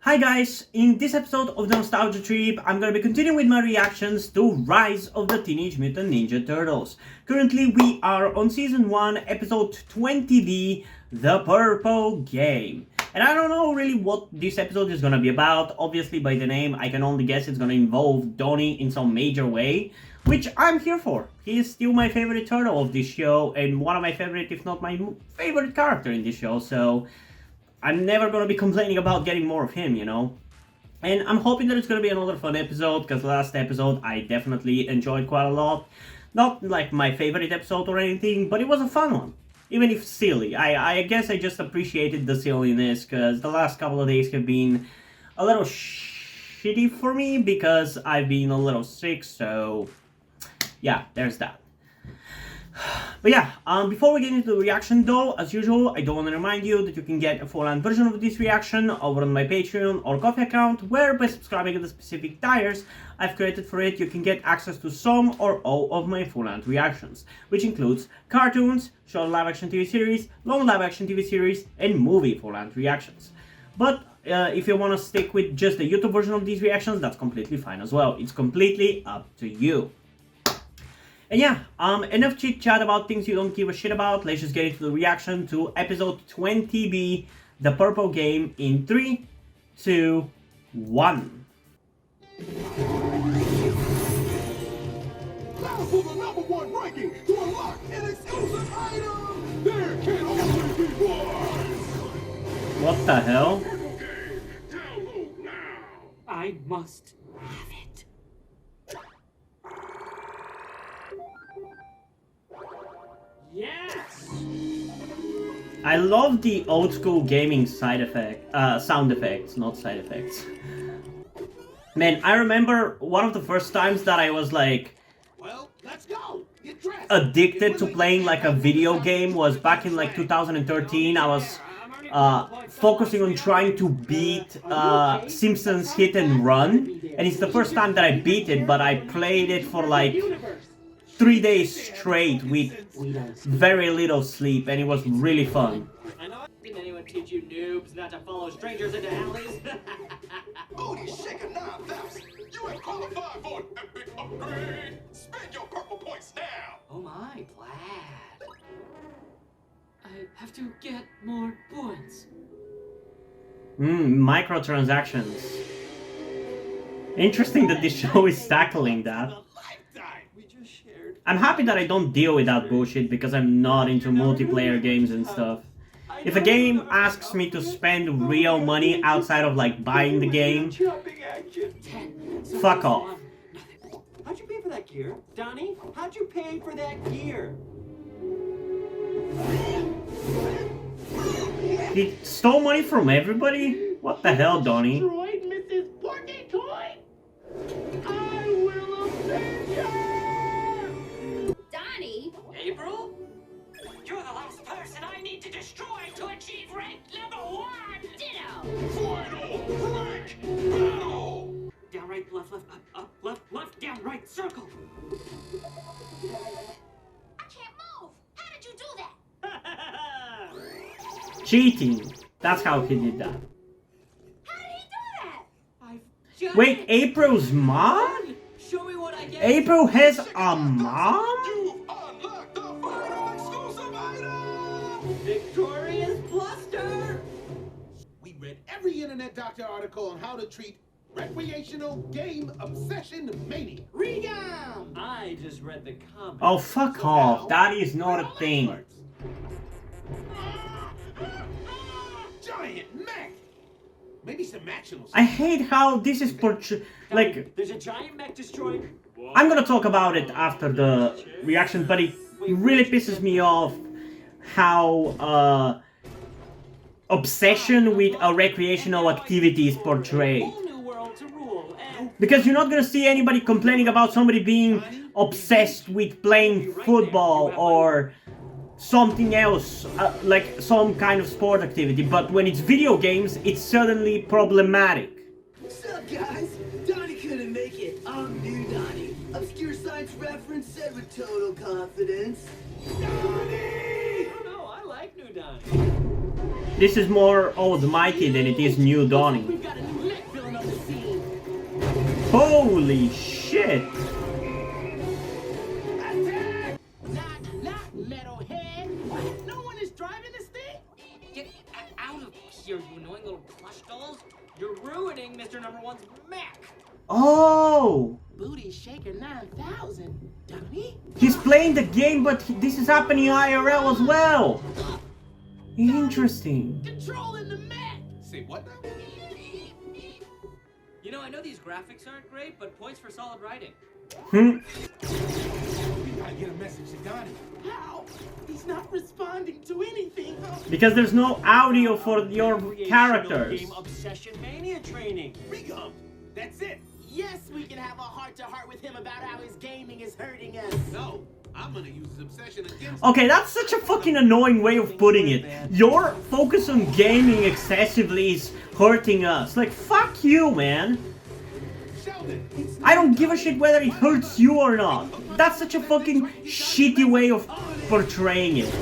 Hi guys, in this episode of the Nostalgia Trip, I'm gonna be continuing with my reactions to Rise of the Teenage Mutant Ninja Turtles. Currently we are on Season 1, Episode 20B, The Purple Game. And I don't know really what this episode is gonna be about. Obviously by the name, I can only guess it's gonna involve Donnie in some major way, which I'm here for. He is still my favorite turtle of this show, and one of my favorite, if not my favorite character in this show, so I'm never gonna be complaining about getting more of him, you know? And I'm hoping that it's gonna be another fun episode, because last episode I definitely enjoyed quite a lot. Not like my favorite episode or anything, but it was a fun one. Even if silly. I guess I just appreciated the silliness, because the last couple of days have been a little shitty for me, because I've been a little sick, so yeah, there's that. But yeah, before we get into the reaction though, as usual, I do want to remind you that you can get a full-length version of this reaction over on my Patreon or Ko-fi account, where by subscribing to the specific tiers I've created for it, you can get access to some or all of my full-length reactions, which includes cartoons, short live-action TV series, long live-action TV series, and movie full-length reactions. But if you want to stick with just the YouTube version of these reactions, that's completely fine as well. It's completely up to you. And yeah, enough chit chat about things you don't give a shit about. Let's just get into the reaction to episode 20B, The Purple Game, in 3, 2, 1. Now for the number one ranking to unlock an exclusive item. There can only be one. What the hell? Purple Game, download now. I must have it. Yes! I love the old school gaming sound effects, not side effects. Man, I remember one of the first times that I was like Well, let's go. Get dressed. addicted to playing like a video game was back in like 2013. I was focusing on trying to beat Simpsons Hit and Run, and it's the first time that I beat it, but I played it for like 3 days straight with very little sleep, and it was really fun. I know. Didn't anyone teach you noobs not to follow strangers into alleys? Booty shaking 9,000. You have qualified for an epic upgrade. Spend your purple points now. Oh my, Plaid. I have to get more points. Microtransactions. Interesting that this show is tackling that. We just shared. I'm happy that I don't deal with that bullshit because I'm not into multiplayer games and stuff. If a game asks me to spend real money outside of like buying the game, fuck off. How'd you pay for that gear? Donnie, how'd you pay for that gear? He stole money from everybody? What the hell, Donnie? Destroyed Mrs. Porky Toy? I will avenge her! Donnie? April? You're the last person I need to destroy to achieve rank number 1! Ditto! Final rank battle. Down, right, left, up, left, down, right, circle! I can't move! How did you do that? Cheating. That's how he did that. How did he do that? I've just... Wait, April's mom? Show me what I get! April has a mom? You've unlocked the final exclusive item. Victorious bluster! We read every internet doctor article on how to treat recreational game obsession mania. Regam! I just read the comment. Oh, fuck off. That is not a thing. Giant mech. Maybe some action will I hate how this is portrayed. Like, There's a giant mech destroyed. I'm gonna talk about it after the reaction, but it really pisses me off how obsession with a recreational activity is portrayed. Whole new world to rule, and Because you're not gonna see anybody complaining about somebody being obsessed with playing football or something else, like some kind of sport activity, but when it's video games, it's suddenly problematic. What's up, guys? Donnie couldn't make it. I'm new Donnie. Obscure science reference said with total confidence. I don't know, I like new Donnie. This is more old Mikey than it is new Donnie. We've got a new Holy shit! Attack! Knock, metalhead! What? No one is driving this thing? Get out of here, you annoying little plush dolls. You're ruining Mr. Number One's Mac. Oh! Booty Shaker 9000. Donnie? He's playing the game, but this is happening IRL as well! Interesting. Controlling the Mac! Say what now? You know, I know these graphics aren't great, but points for solid writing. Hmm? We gotta get a message to Donnie. How? He's not responding to anything. Because there's no audio for your characters. Game obsession mania training. Regum! That's it! Yes, we can have a heart-to-heart with him about how his gaming is hurting us. No, I'm gonna use his obsession against Okay, that's such a fucking annoying way of putting it. Your focus on gaming excessively is hurting us. Like, fuck you, man. Sheldon. I don't give a shit whether it hurts you or not. That's such a fucking shitty way of portraying it.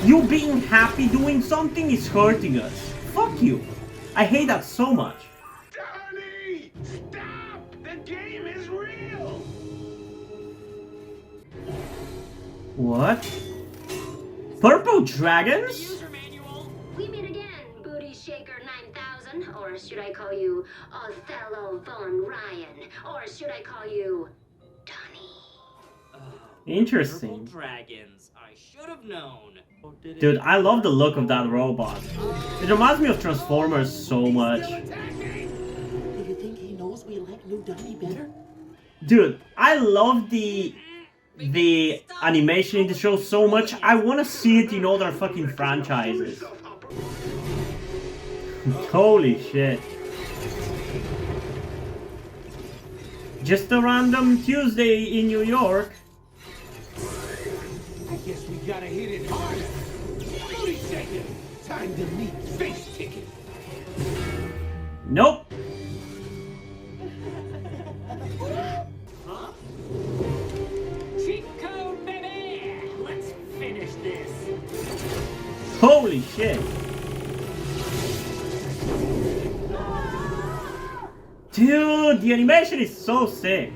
You being happy doing something is hurting us. Fuck you. I hate that so much. Donnie! Stop! The game is real! What? Purple dragons? User manual. We meet again, Booty Shaker 9000. Or should I call you Othello von Ryan? Or should I call you Donnie? Interesting. Purple dragons. I should have known. Dude, I love the look of that robot. It reminds me of Transformers so much. Still attacking! Do you think he knows we like new Donnie better? Dude, I love the animation in the show so much. I want to see it in other fucking franchises. Holy shit. Just a random Tuesday in New York. I guess we gotta hit it harder. Booty Shaker! Time to meet Face Ticket. Nope. Cheat code, baby! Let's finish this. Holy shit. Dude, the animation is so sick.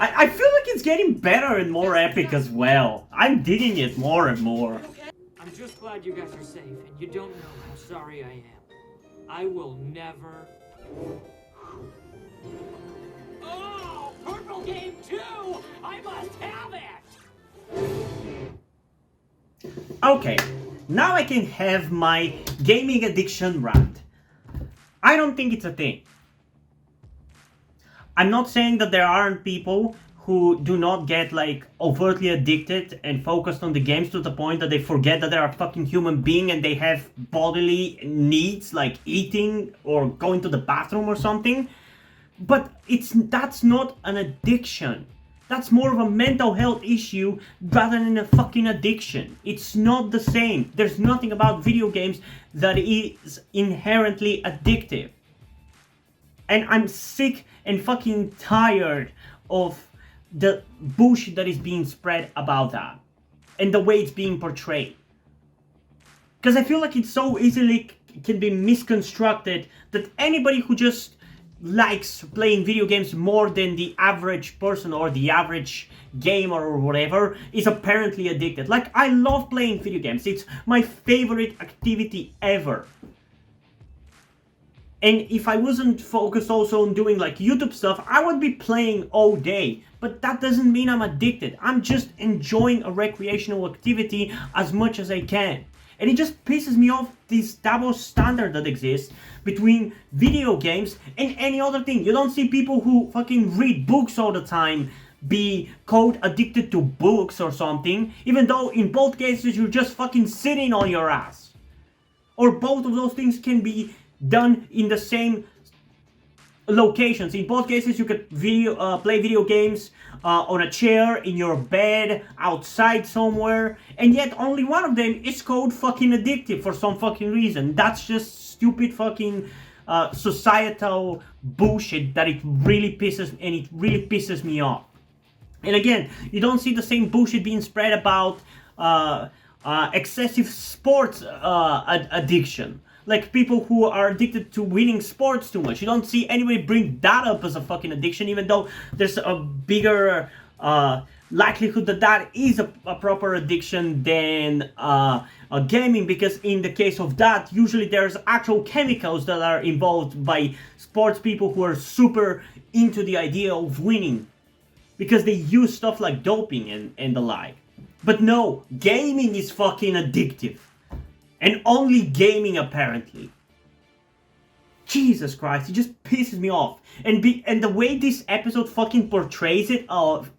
I feel like it's getting better and more epic as well. I'm digging it more and more. I'm just glad you guys are safe, and you don't know how sorry I am. I will never. Oh, Purple Game 2! I must have it! Okay, now I can have my gaming addiction rant. I don't think it's a thing. I'm not saying that there aren't people who do not get like overtly addicted and focused on the games to the point that they forget that they're a fucking human being and they have bodily needs like eating or going to the bathroom or something. But that's not an addiction. That's more of a mental health issue rather than a fucking addiction. It's not the same. There's nothing about video games that is inherently addictive. And I'm sick and fucking tired of the bullshit that is being spread about that. And the way it's being portrayed. Because I feel like it so easily can be misconstructed that anybody who just likes playing video games more than the average person or the average gamer or whatever is apparently addicted. Like, I love playing video games. It's my favorite activity ever. And if I wasn't focused also on doing like YouTube stuff, I would be playing all day. But that doesn't mean I'm addicted. I'm just enjoying a recreational activity as much as I can. And it just pisses me off, this double standard that exists between video games and any other thing. You don't see people who fucking read books all the time be called addicted to books or something, even though in both cases you're just fucking sitting on your ass. Or both of those things can be done in the same locations. In both cases you could play video games on a chair, in your bed, outside somewhere, and yet only one of them is called fucking addictive for some fucking reason. That's just stupid fucking societal bullshit that it really pisses me off. And again, you don't see the same bullshit being spread about excessive sports addiction. like people who are addicted to winning sports too much. You don't see anybody bring that up as a fucking addiction, even though there's a bigger likelihood that that is a proper addiction than gaming, because in the case of that, usually there's actual chemicals that are involved by sports people who are super into the idea of winning, because they use stuff like doping and the like. But no, gaming is fucking addictive. And only gaming, apparently. Jesus Christ, it just pisses me off. And the way this episode fucking portrays it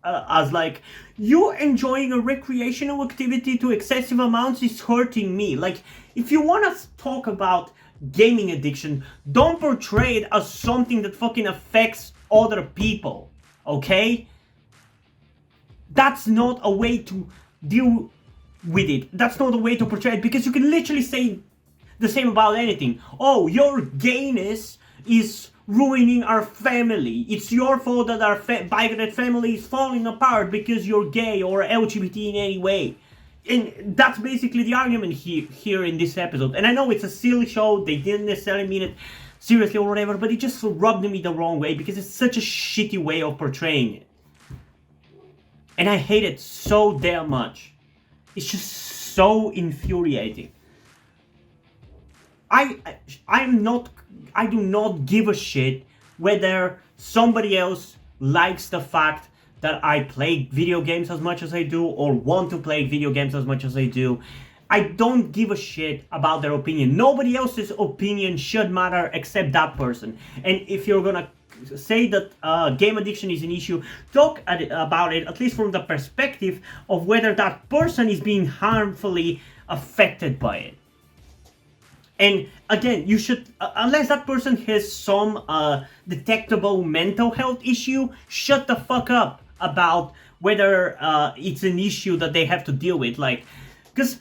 as like, you enjoying a recreational activity to excessive amounts is hurting me. Like, if you want to talk about gaming addiction, don't portray it as something that fucking affects other people. Okay? That's not a way to deal with it. That's not a way to portray it, because you can literally say the same about anything. Oh, your gayness is ruining our family. It's your fault that our bigoted family is falling apart because you're gay or LGBT in any way. And that's basically the argument here in this episode. And I know it's a silly show, they didn't necessarily mean it seriously or whatever, but it just rubbed me the wrong way because it's such a shitty way of portraying it. And I hate it so damn much. It's just so infuriating. I do not give a shit whether somebody else likes the fact that I play video games as much as I do or want to play video games as much as I do. I don't give a shit about their opinion. Nobody else's opinion should matter except that person. And if you're gonna say that game addiction is an issue, talk about it at least from the perspective of whether that person is being harmfully affected by it. And again, you should, unless that person has some detectable mental health issue, shut the fuck up about whether it's an issue that they have to deal with. Like, because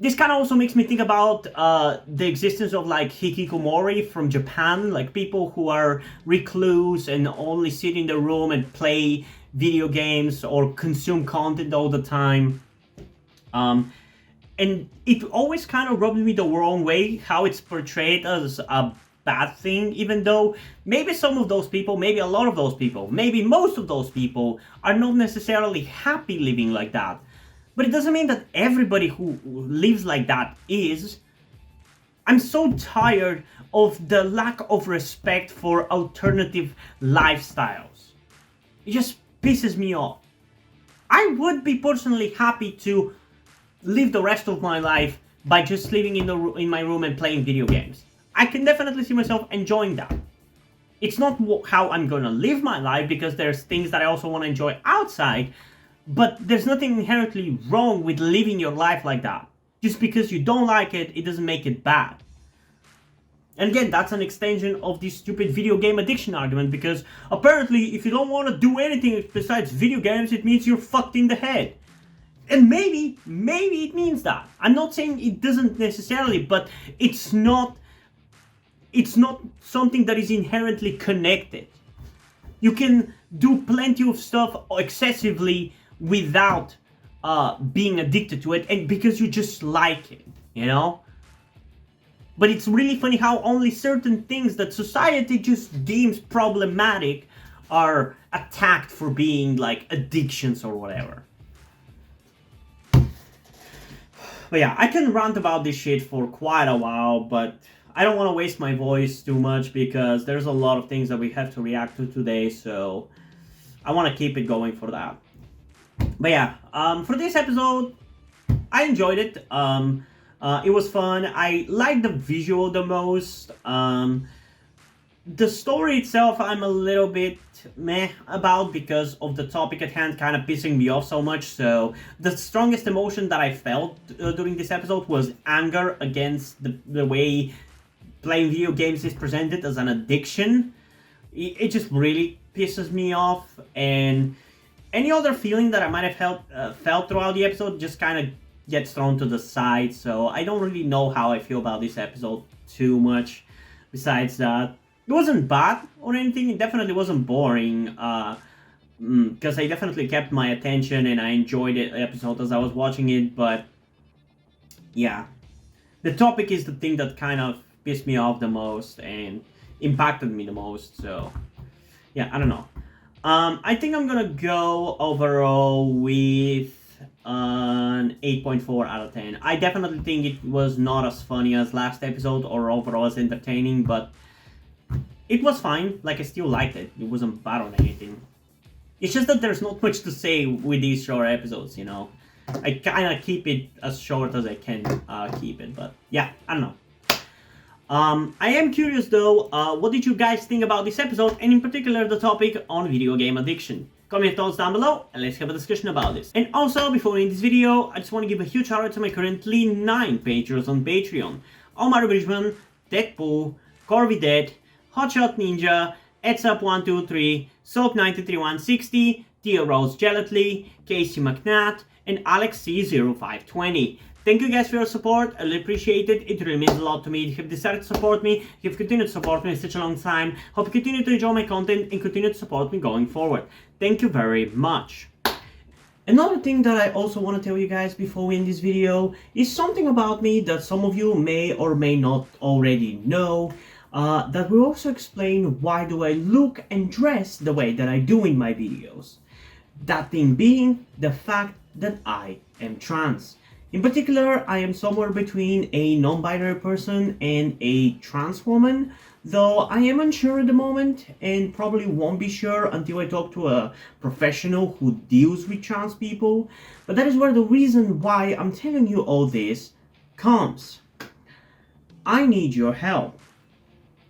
this kind of also makes me think about the existence of like hikikomori from Japan, like people who are recluse and only sit in the room and play video games or consume content all the time. And it always kind of rubs me the wrong way how it's portrayed as a bad thing, even though maybe some of those people, maybe a lot of those people, maybe most of those people are not necessarily happy living like that. But it doesn't mean that everybody who lives like that is. I'm so tired of the lack of respect for alternative lifestyles. It just pisses me off. I would be personally happy to live the rest of my life by just living in my room and playing video games. I can definitely see myself enjoying that. It's not how I'm gonna live my life, because there's things that I also want to enjoy outside, but there's nothing inherently wrong with living your life like that. Just because you don't like it, it doesn't make it bad. And again, that's an extension of this stupid video game addiction argument, because apparently if you don't want to do anything besides video games, it means you're fucked in the head. And maybe it means that. I'm not saying it doesn't necessarily, but it's not something that is inherently connected. You can do plenty of stuff excessively without being addicted to it, and because you just like it, you know? But it's really funny how only certain things that society just deems problematic are attacked for being like addictions or whatever. But yeah, I can rant about this shit for quite a while, but I don't want to waste my voice too much because there's a lot of things that we have to react to today, so I want to keep it going for that. But yeah, for this episode, I enjoyed it. It was fun. I liked the visual the most. The story itself, I'm a little bit meh about because of the topic at hand kind of pissing me off so much. So the strongest emotion that I felt during this episode was anger against the way playing video games is presented as an addiction. It just really pisses me off, and any other feeling that I might have felt throughout the episode just kind of gets thrown to the side. So I don't really know how I feel about this episode too much. Besides that, it wasn't bad or anything. It definitely wasn't boring. Because I definitely kept my attention and I enjoyed the episode as I was watching it. But yeah, the topic is the thing that kind of pissed me off the most and impacted me the most. So yeah, I don't know. I think I'm gonna go overall with an 8.4 out of 10. I definitely think it was not as funny as last episode or overall as entertaining, but it was fine. Like, I still liked it. It wasn't bad on anything. It's just that there's not much to say with these short episodes, you know. I kind of keep it as short as I can keep it, but yeah, I don't know. I am curious though, what did you guys think about this episode, and in particular the topic on video game addiction? Comment your thoughts down below and let's have a discussion about this. And also, before we end this video, I just want to give a huge shout out to my currently 9 patrons on Patreon. Omar Bridgman, Deadpool, Corby Dead, Hotshot Ninja, Edsup123, Soap93160, Tia Rose Gelatly, Casey McNatt, and Alex C0520. Thank you guys for your support, I really appreciate it. It really means a lot to me. If you've decided to support me, if you've continued to support me for such a long time, hope you continue to enjoy my content and continue to support me going forward. Thank you very much. Another thing that I also want to tell you guys before we end this video is something about me that some of you may or may not already know. That will also explain why do I look and dress the way that I do in my videos. That thing being the fact that I am trans. In particular, I am somewhere between a non-binary person and a trans woman, though I am unsure at the moment and probably won't be sure until I talk to a professional who deals with trans people. But that is where the reason why I'm telling you all this comes. I need your help.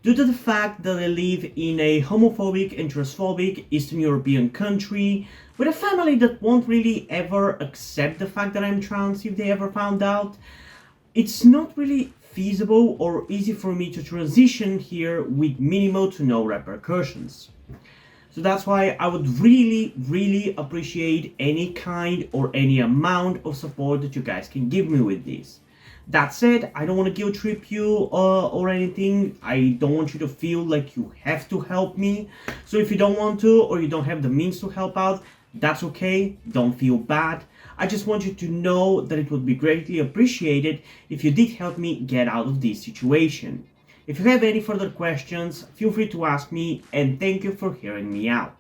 Due to the fact that I live in a homophobic and transphobic Eastern European country, with a family that won't really ever accept the fact that I'm trans if they ever found out, it's not really feasible or easy for me to transition here with minimal to no repercussions. So that's why I would really appreciate any kind or any amount of support that you guys can give me with this. That said, I don't want to guilt trip you or anything. I don't want you to feel like you have to help me. So if you don't want to or you don't have the means to help out, that's okay. Don't feel bad. I just want you to know that it would be greatly appreciated if you did help me get out of this situation. If you have any further questions, feel free to ask me, and thank you for hearing me out.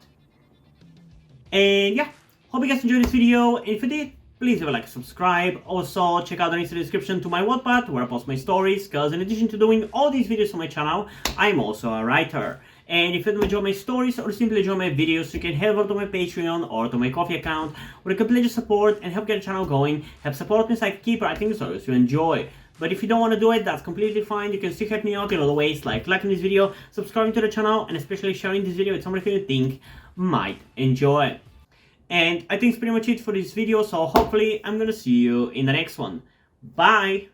And yeah, hope you guys enjoyed this video. If you did, please leave a like and subscribe. Also, check out the link in the description to my Wattpad, where I post my stories, because in addition to doing all these videos on my channel, I'm also a writer. And if you enjoy my stories or simply enjoy my videos, you can head over to my Patreon or to my Ko-fi account, where you can pledge your support and help get the channel going, help support me so I can keep writing the stories you enjoy. But if you don't want to do it, that's completely fine. You can still help me out in other ways, like liking this video, subscribing to the channel, and especially sharing this video with somebody who you think might enjoy it. And I think it's pretty much it for this video, so hopefully I'm gonna see you in the next one. Bye!